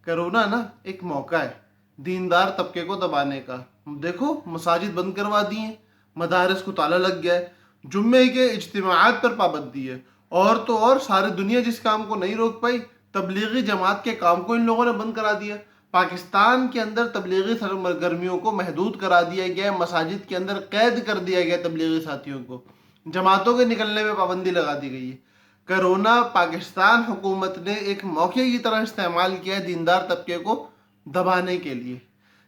Corona نا ایک موقع ہے دیندار طبقے کو دبانے کا۔ دیکھو مساجد بند کروا دی ہیں، مدارس کو تالا لگ گیا ہے، جمعے کے اجتماعات پر پابندی ہے، اور تو اور ساری دنیا جس کام کو نہیں روک پائی، تبلیغی جماعت کے کام کو ان لوگوں نے بند کرا دیا۔ پاکستان کے اندر تبلیغی سرگرمیوں کو محدود کرا دیا گیا ہے، مساجد کے اندر قید کر دیا گیا تبلیغی ساتھیوں کو، جماعتوں کے نکلنے میں پابندی لگا دی گئی ہے۔ کرونا پاکستان حکومت نے ایک موقع کی طرح استعمال کیا ہے دیندار طبقے کو دبانے کے لیے۔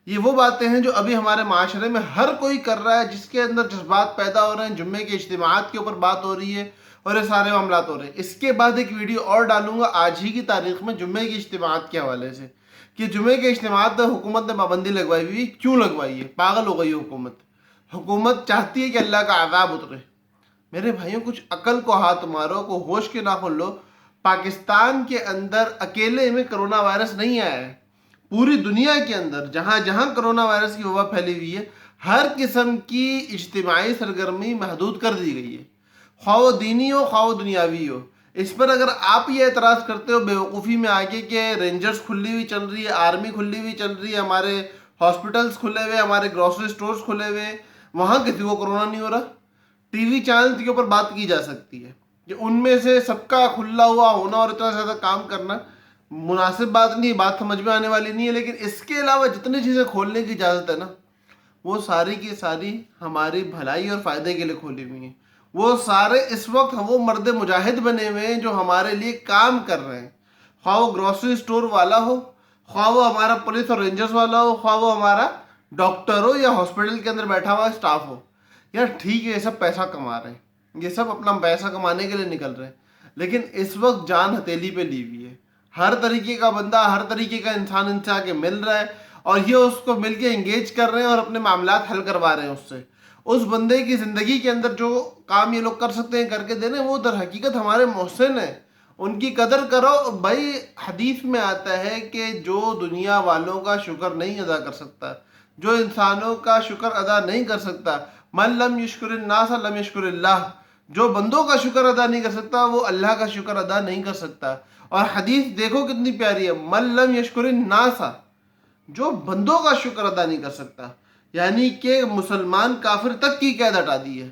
یہ وہ باتیں ہیں جو ابھی ہمارے معاشرے میں ہر کوئی کر رہا ہے، جس کے اندر جذبات پیدا ہو رہے ہیں، جمعے کے اجتماعات کے اوپر بات ہو رہی ہے اور یہ سارے معاملات ہو رہے ہیں۔ اس کے بعد ایک ویڈیو اور ڈالوں گا آج ہی کی تاریخ میں جمعے کے اجتماعات کے حوالے سے، کہ جمعے کے اجتماعات میں حکومت نے پابندی لگوائی ہوئی، کیوں لگوائی ہے؟ پاگل ہو گئی ہے حکومت۔ حکومت چاہتی ہے کہ اللہ کا عذاب اترے۔ میرے بھائیوں، کچھ عقل کو ہاتھ مارو، کو ہوش کے ناخن لو۔ پاکستان کے اندر اکیلے میں کرونا وائرس نہیں آیا ہے، پوری دنیا کے اندر جہاں جہاں کرونا وائرس کی وبا پھیلی ہوئی ہے، ہر قسم کی اجتماعی سرگرمی محدود کر دی گئی ہے، خواہ وہ دینی ہو خواہ وہ دنیاوی ہو۔ اس پر اگر آپ یہ اعتراض کرتے ہو بیوقوفی میں آگے کہ رینجرز کھلی ہوئی چل رہی ہے، آرمی کھلی ہوئی چل رہی ہے، ہمارے ہاسپٹلس کھلے ہوئے، ہمارے گروسری سٹورز کھلے ہوئے، وہاں کسی کو کرونا نہیں ہو رہا، ٹی وی چینلز کے اوپر بات کی جا سکتی ہے کہ ان میں سے سب کا کھلا ہوا ہونا اور اتنا زیادہ کام کرنا مناسب بات نہیں، بات سمجھ میں آنے والی نہیں ہے۔ لیکن اس کے علاوہ جتنی چیزیں کھولنے کی اجازت ہے نا، وہ ساری کی ساری ہماری بھلائی اور فائدے کے لیے کھولی ہوئی ہیں۔ وہ سارے اس وقت وہ مرد مجاہد بنے ہوئے ہیں جو ہمارے لیے کام کر رہے ہیں، خواہ وہ گروسری سٹور والا ہو، خواہ وہ ہمارا پولیس اور رینجرز والا ہو، خواہ وہ ہمارا ڈاکٹر ہو یا ہاسپٹل کے اندر بیٹھا ہوا اسٹاف ہو۔ یار ٹھیک ہے، یہ سب پیسہ کما رہے ہیں، یہ سب اپنا پیسہ کمانے کے لیے نکل رہے ہیں، لیکن اس وقت جان ہتھیلی پہ لی ہوئی ہے۔ ہر طریقے کا بندہ، ہر طریقے کا انسان ان سے آ کے مل رہا ہے، اور یہ اس کو مل کے انگیج کر رہے ہیں اور اپنے معاملات حل کروا رہے ہیں اس سے۔ اس بندے کی زندگی کے اندر جو کام یہ لوگ کر سکتے ہیں کر کے دے رہے ہیں، وہ در حقیقت ہمارے محسن ہیں، ان کی قدر کرو بھائی۔ حدیث میں آتا ہے کہ جو دنیا والوں کا شکر نہیں ادا کر سکتا، جو انسانوں کا شکر ادا نہیں کر سکتا، من لم یشکر الناس لم یشکر اللہ، جو بندوں کا شکر ادا نہیں کر سکتا وہ اللہ کا شکر ادا نہیں کر سکتا۔ اور حدیث دیکھو کتنی پیاری ہے، من لم یشکر الناس، جو بندوں کا شکر ادا نہیں کر سکتا، یعنی کہ مسلمان کافر تک کی قید ہٹا دی ہے۔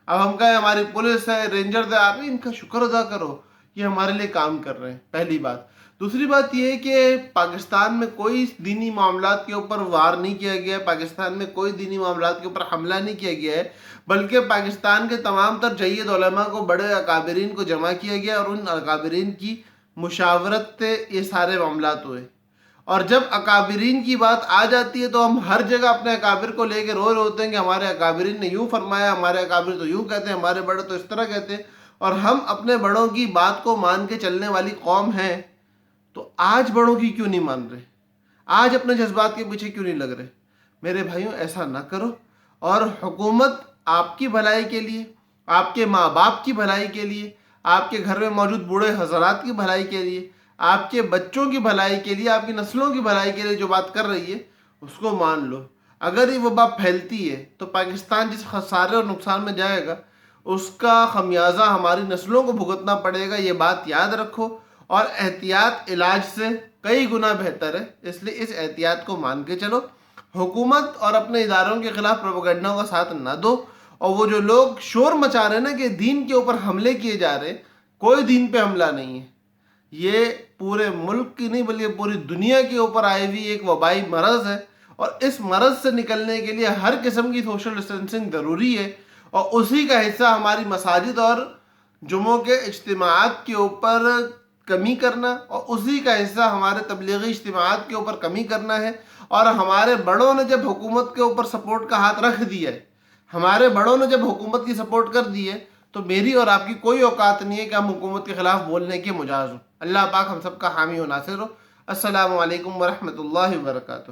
اب ہم کہیں ہماری پولیس ہے، رینجرز ہے، آرمی، ان کا شکر ادا کرو، یہ ہمارے لیے کام کر رہے ہیں، پہلی بات۔ دوسری بات یہ ہے کہ پاکستان میں کوئی دینی معاملات کے اوپر وار نہیں کیا گیا ہے، پاکستان میں کوئی دینی معاملات کے اوپر حملہ نہیں کیا گیا ہے، بلکہ پاکستان کے تمام تر جید علماء کو، بڑے اکابرین کو جمع کیا گیا اور ان اکابرین کی مشاورت سے یہ سارے معاملات ہوئے۔ اور جب اکابرین کی بات آ جاتی ہے تو ہم ہر جگہ اپنے اکابر کو لے کے رو رہے ہوتے ہیں کہ ہمارے اکابرین نے یوں فرمایا، ہمارے اکابر تو یوں کہتے ہیں، ہمارے بڑے تو اس طرح کہتے ہیں، اور ہم اپنے بڑوں کی بات کو مان کے چلنے والی قوم ہیں، تو آج بڑوں کی کیوں نہیں مان رہے؟ آج اپنے جذبات کے پیچھے کیوں نہیں لگ رہے؟ میرے بھائیوں، ایسا نہ کرو۔ اور حکومت آپ کی بھلائی کے لیے، آپ کے ماں باپ کی بھلائی کے لیے، آپ کے گھر میں موجود بوڑھے حضرات کی بھلائی کے لیے، آپ کے بچوں کی بھلائی کے لیے، آپ کی نسلوں کی بھلائی کے لیے جو بات کر رہی ہے اس کو مان لو۔ اگر یہ وبا پھیلتی ہے تو پاکستان جس خسارے اور نقصان میں جائے گا، اس کا خمیازہ ہماری نسلوں کو بھگتنا پڑے گا، یہ بات یاد رکھو۔ اور احتیاط علاج سے کئی گنا بہتر ہے، اس لیے اس احتیاط کو مان کے چلو۔ حکومت اور اپنے اداروں کے خلاف پروپیگنڈا کا ساتھ نہ دو۔ اور وہ جو لوگ شور مچا رہے ہیں نا کہ دین کے اوپر حملے کیے جا رہے ہیں، کوئی دین پہ حملہ نہیں ہے، یہ پورے ملک کی نہیں بلکہ پوری دنیا کے اوپر آئی ہوئی ایک وبائی مرض ہے، اور اس مرض سے نکلنے کے لیے ہر قسم کی سوشل ڈسٹینسنگ ضروری ہے، اور اسی کا حصہ ہماری مساجد اور جمعوں کے اجتماعات کے اوپر کمی کرنا، اور اسی کا حصہ ہمارے تبلیغی اجتماعات کے اوپر کمی کرنا ہے۔ اور ہمارے بڑوں نے جب حکومت کے اوپر سپورٹ کا ہاتھ رکھ دیا ہے، ہمارے بڑوں نے جب حکومت کی سپورٹ کر دی ہے، تو میری اور آپ کی کوئی اوقات نہیں ہے کہ ہم حکومت کے خلاف بولنے کے مجاز ہوں۔ اللہ پاک ہم سب کا حامی و ناصر ہو۔ السلام علیکم ورحمۃ اللہ وبرکاتہ۔